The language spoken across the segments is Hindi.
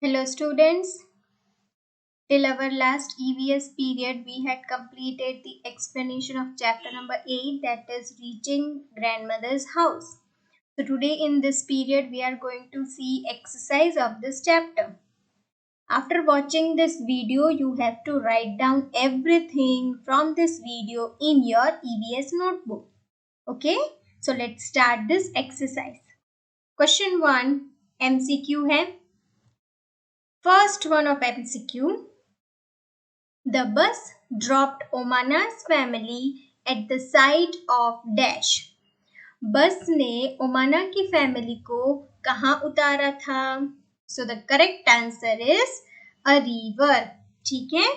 Hello students, till our last EVS period we had completed the explanation of chapter number 8, that is reaching grandmother's house. So today in this period we are going to see exercise of this chapter. After watching this video you have to write down everything from this video in your EVS notebook. Okay, so let's start this exercise. Question 1 MCQ है. First one of MCQ. The bus dropped Omana's family at the site of dash. बस ने ओमाना की फैमिली को कहाँ उतारा था? So the correct answer is a river. ठीक है,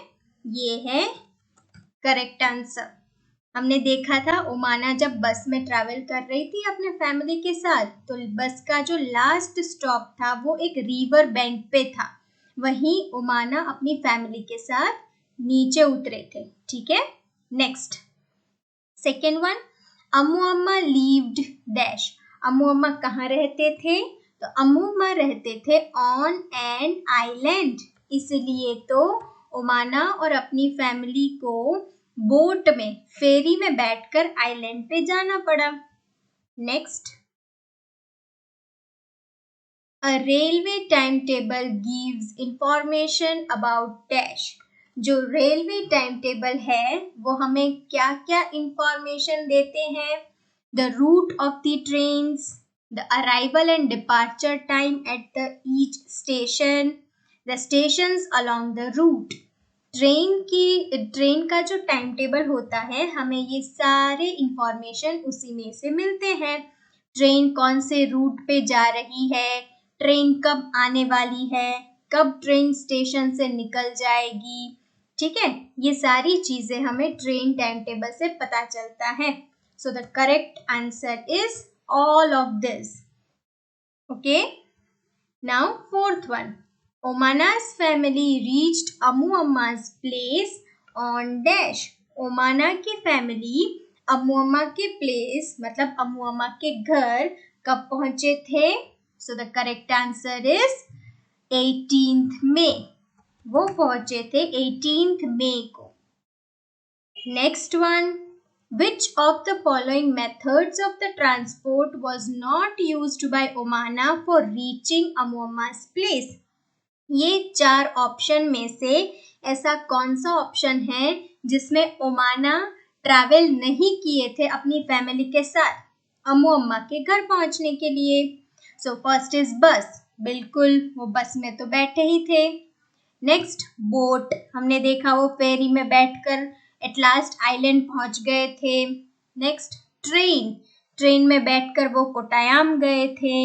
ये है करेक्ट आंसर. हमने देखा था ओमाना जब बस में ट्रैवल कर रही थी अपने फैमिली के साथ, तो बस का जो लास्ट स्टॉप था वो एक रिवर बैंक पे था. वहीं ओमाना अपनी फैमिली के साथ नीचे उतरे थे. ठीक है, नेक्स्ट सेकेंड वन. अम्मू अम्मा लीव्ड डैश. अम्मू अम्मा कहाँ रहते थे? तो अम्मू अम्मा रहते थे ऑन एन आइलैंड. इसलिए तो ओमाना और अपनी फैमिली को बोट में, फेरी में बैठकर आइलैंड पे जाना पड़ा. Next, A railway timetable gives information about dash. जो रेलवे टाइम टेबल है वो हमें क्या क्या इंफॉर्मेशन देते हैं? The route of the trains, the arrival and departure time at the each station, the stations along the route. Train का जो टाइम टेबल होता है हमें ये सारे इंफॉर्मेशन उसी में से मिलते हैं. ट्रेन कौन से रूट पे जा रही है, ट्रेन कब आने वाली है, कब ट्रेन स्टेशन से निकल जाएगी. ठीक है, ये सारी चीजें हमें ट्रेन टाइम टेबल से पता चलता है. So the correct answer is all of this. Okay, now fourth one. Omana's family reached Ammu Amma's place on dash. Omana की फैमिली अम्मू अम्मा के प्लेस मतलब अम्मू अम्मा के घर कब पहुंचे थे? So the correct answer is 18th May. वो पहुंचे थे 18th May को. Next one. Which of the following methods of the transport was not used by Omana for reaching Ammu Amma's place? ये 4 ऑप्शन में से ऐसा कौन सा ऑप्शन है जिसमें ओमाना ट्रैवल नहीं किए थे अपनी फैमिली के साथ अम्मू अम्मा के घर पहुंचने के लिए? सो फर्स्ट इज बस. बिल्कुल, वो बस में तो बैठे ही थे. Next, boat. हमने देखा वो फेरी में बैठकर एट लास्ट आइलैंड पहुंच गए थे. Next, train. ट्रेन में बैठकर वो कोटायाम गए थे.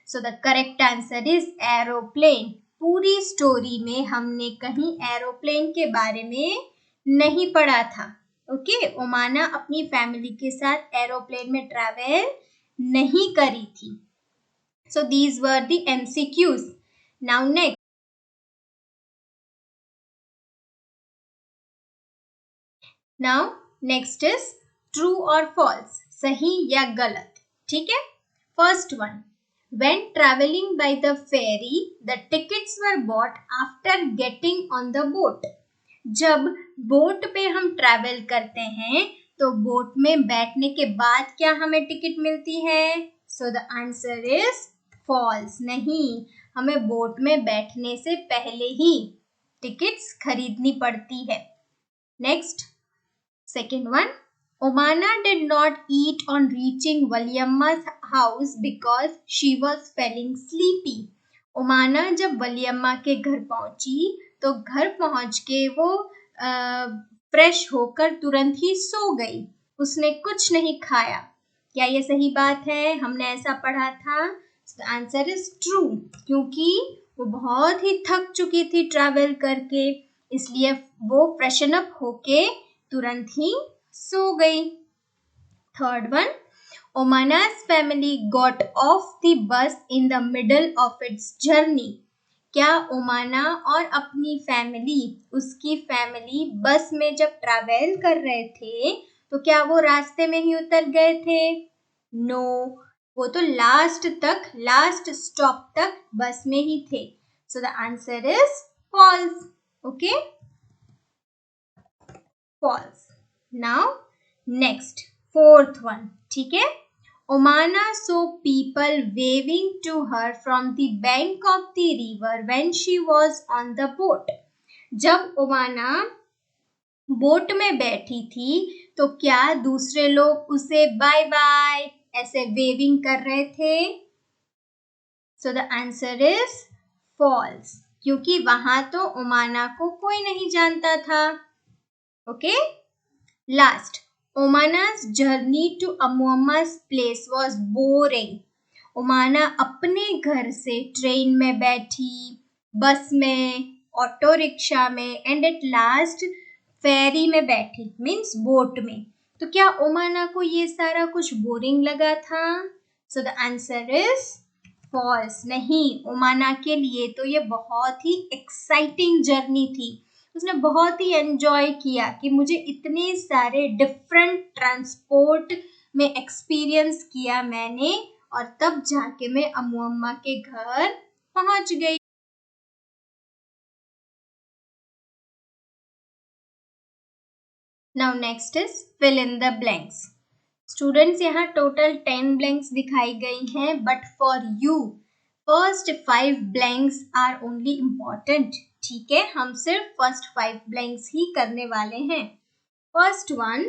So the correct answer is aeroplane. पूरी स्टोरी में हमने कहीं एरोप्लेन के बारे में नहीं पढ़ा था. ओके, ओमाना अपनी फैमिली के साथ एरोप्लेन में ट्रैवल नहीं करी थी. So these were the MCQs. Now next. Now next is true or false. सही या गलत. ठीक है. First one. When traveling by the ferry, the tickets were bought after getting on the boat. जब बोट पे हम ट्रैवल करते हैं तो बोट में बैठने के बाद क्या हमें टिकट मिलती है? So the answer is false. नहीं, हमें बोट में बैठने से पहले ही टिकट्स खरीदनी पड़ती है. Next, second one. Omana did not eat on reaching Valiyamma's house because she was feeling sleepy. Omana जब वलियम्मा के घर पहुंची तो घर पहुंच के वो फ्रेश होकर तुरंत ही सो गई. उसने कुछ नहीं खाया. क्या ये सही बात है? हमने ऐसा पढ़ा था. The answer is true. क्योंकि वो बहुत ही थक चुकी थी ट्रैवल करके, इसलिए वो फ्रेशन अप होके तुरंत ही सो गई. Third one. Omana's family got off the bus in the middle of its journey. क्या ओमाना और अपनी फैमिली, उसकी फैमिली बस में जब ट्रैवल कर रहे थे तो क्या वो रास्ते में ही उतर गए थे? नो, वो तो लास्ट स्टॉप तक बस में ही थे. So the answer is false. Okay? False. Now, next, fourth one. ठीक है? Omana saw people waving to her from the bank of the river when she was on the boat. जब ओमाना बोट में बैठी थी तो क्या दूसरे लोग उसे बाय बाय ऐसे वेविंग कर रहे थे? So the answer is false, क्योंकि वहां तो ओमाना को कोई नहीं जानता था. Okay, last, Omana's journey to अमुअम्मा's place was boring. Omana अपने घर से ट्रेन में बैठी, बस में, ऑटो रिक्शा में एंड एट लास्ट फेरी में बैठी, मीन्स बोट में. तो क्या ओमाना को ये सारा कुछ बोरिंग लगा था? So the answer is false. नहीं, ओमाना के लिए तो ये बहुत ही एक्साइटिंग जर्नी थी. उसने बहुत ही एंजॉय किया कि मुझे इतने सारे डिफरेंट ट्रांसपोर्ट में एक्सपीरियंस किया मैंने, और तब जाके मैं अमुअम्मा के घर पहुंच गई. Now next is fill in the blanks. Students, यहाँ टोटल 10 blanks दिखाई गई हैं, but for you first 5 blanks are only important. ठीक है, हम सिर्फ फर्स्ट 5 blanks ही करने वाले हैं. First one,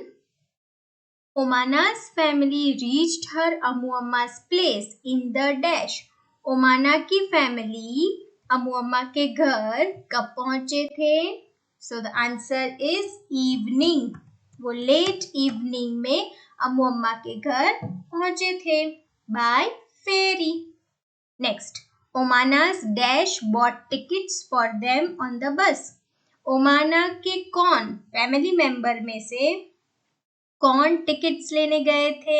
Omana's family reached her अमुअम्मा's place in the dash. Omana की फैमिली अमुअम्मा के घर कब पहुंचे थे? So the answer is evening. वो लेट इवनिंग में अमुअम्मा के घर पहुंचे थे by ferry. Next, Omana's dash bought tickets for them on the bus. ओमाना के कौन फैमिली मेंबर में से कौन टिकट्स लेने गए थे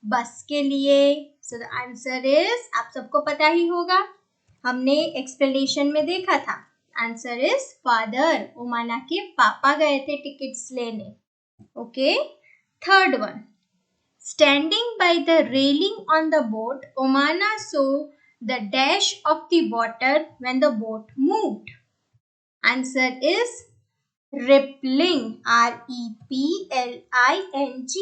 बस के लिए? सो द आंसर इज, आप सबको पता ही होगा, हमने एक्सप्लेनेशन में देखा था. Answer is father. ओमाना के पापा गए थे टिकट्स लेने. Okay, third one, standing by the railing on the boat, Omana saw the dash of the water when the boat moved. Answer is rippling. REPLING.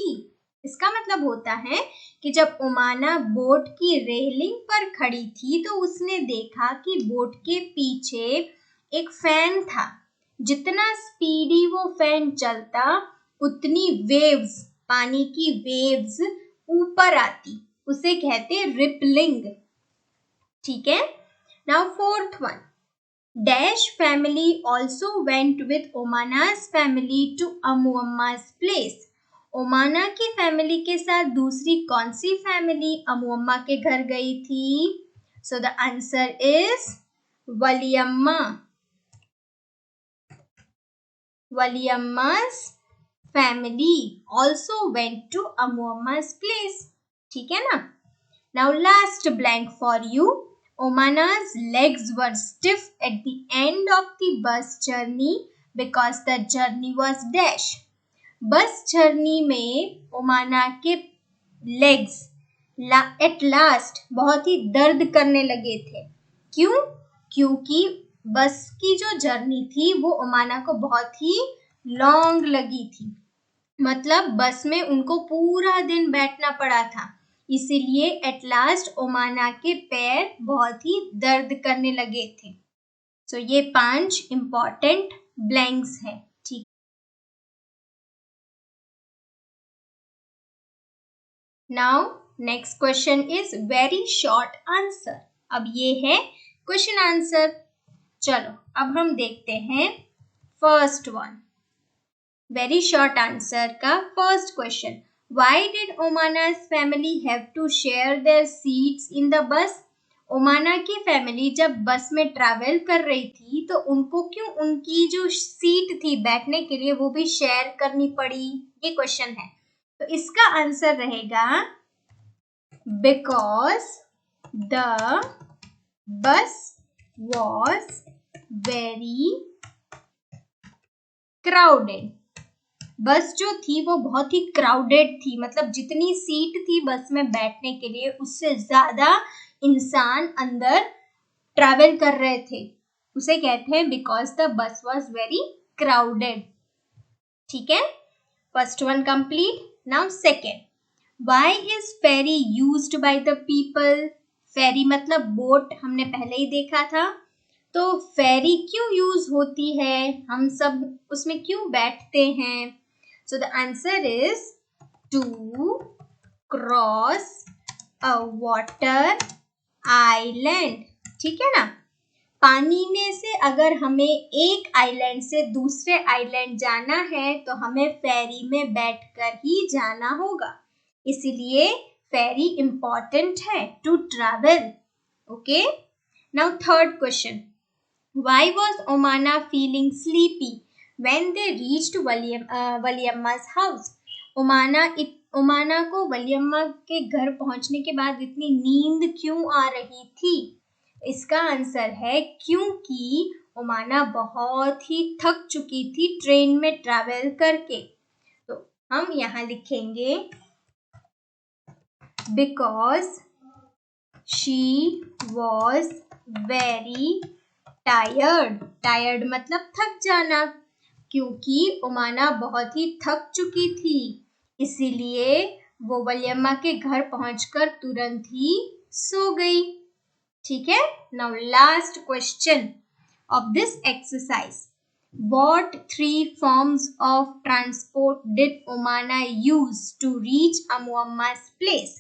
इसका मतलब होता है कि जब ओमाना बोट की रेलिंग पर खड़ी थी तो उसने देखा कि बोट के पीछे एक फैन था. जितना स्पीडी वो फैन चलता उतनी वेव्स, पानी की वेव्स ऊपर आती. उसे कहते रिपलिंग. ठीक है. Now fourth one, Dash family also went with Omana's family to अमुअम्मा's place. ओमाना की फैमिली के साथ दूसरी कौन सी फैमिली अमुअम्मा के घर गई थी? So the answer is Valiyamma. Valiyamma's family also went to अमुअम्मा's place. ठीक है ना? Now last blank for you. Omana's legs were stiff at the end of the bus journey because the journey was dash. Bus journey में ओमाना के लेग्स एट लास्ट बहुत ही दर्द करने लगे थे. क्यों? क्योंकि बस की जो जर्नी थी वो ओमाना को बहुत ही लॉन्ग लगी थी. मतलब बस में उनको पूरा दिन बैठना पड़ा था, इसीलिए एट लास्ट ओमाना के पैर बहुत ही दर्द करने लगे थे. सो ये 5 इंपॉर्टेंट ब्लैंक्स हैं. ठीक. Now next question is very short answer. अब ये है क्वेश्चन आंसर. चलो अब हम देखते हैं first one, very short answer का first question. Why did Omana's family have to share their seats in the bus? ओमाना की फैमिली जब बस में ट्रैवल कर रही थी तो उनको क्यों उनकी जो सीट थी बैठने के लिए वो भी शेयर करनी पड़ी? ये क्वेश्चन है. तो इसका आंसर रहेगा because the bus was very crowded. बस जो थी वो बहुत ही क्राउडेड थी. मतलब जितनी सीट थी बस में बैठने के लिए उससे ज्यादा इंसान अंदर ट्रैवल कर रहे थे. उसे कहते हैं because the bus was very crowded. ठीक है, first one complete. Now second, why is ferry used by the people? Ferry मतलब बोट, हमने पहले ही देखा था। तो फेरी क्यों यूज होती है, हम सब उसमें क्यों बैठते हैं? So the answer is to cross a water island. ठीक है ना, पानी में से अगर हमें एक आइलैंड से दूसरे आइलैंड जाना है तो हमें फेरी में बैठकर ही जाना होगा, इसीलिए फेरी इंपॉर्टेंट है to travel. Okay, now third question, why was Omana feeling sleepy when they reached Valiyamma's house? Omana को वलियम्मा के घर पहुंचने के बाद इतनी नींद क्यों आ रही थी? इसका आंसर है क्योंकि ओमाना बहुत ही थक चुकी थी ट्रेन में ट्रैवल करके। तो हम यहाँ लिखेंगे because she was very tired. Tired मतलब थक जाना, क्योंकि ओमाना बहुत ही थक चुकी थी, इसीलिए वो वलियम्मा के घर पहुंचकर तुरंत ही सो गई। ठीक है, now last question of this exercise, what three forms of transport did ओमाना use to reach अमुअम्मा's place?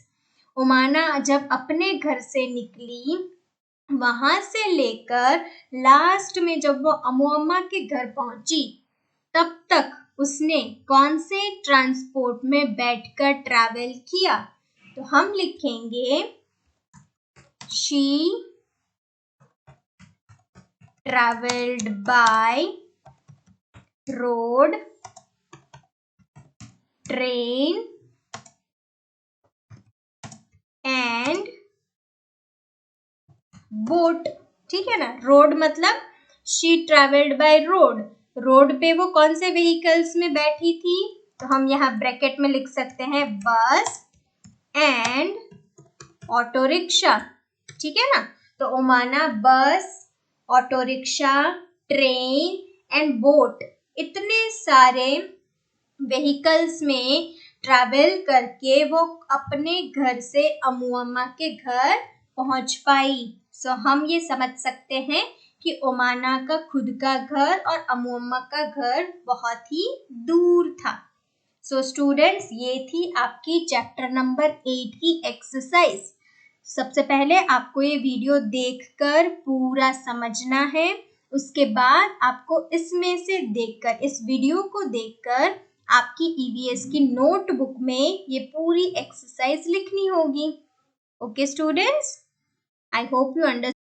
ओमाना जब अपने घर से निकली, वहां से लेकर लास्ट में जब वो अमुअम्मा के घर पहुंची, तब तक उसने कौन से ट्रांसपोर्ट में बैठकर ट्रैवल किया? तो हम लिखेंगे she traveled by road, train and boat। ठीक है ना, रोड मतलब she traveled by road, road पे वो कौन से व्हीकल्स में बैठी थी? तो हम यहाँ ब्रैकेट में लिख सकते हैं बस एंड ऑटो रिक्शा। ठीक है ना, तो ओमाना बस, auto rickshaw, train and boat, इतने सारे व्हीकल्स में ट्रैवल करके वो अपने घर से अमुअम्मा के घर पहुंच पाई। सो हम ये समझ सकते हैं कि ओमाना का खुद का घर और अमुअम्मा का घर बहुत ही दूर था। सो स्टूडेंट्स, ये थी आपकी चैप्टर नंबर 8 की एक्सरसाइज। सबसे पहले आपको ये वीडियो देखकर पूरा समझना है, उसके बाद आपको इसमें से देखकर, इस वीडियो को देखकर आपकी ईवीएस की नोटबुक में ये पूरी एक्सरसाइज लिखनी होगी। Okay students, I hope you understand.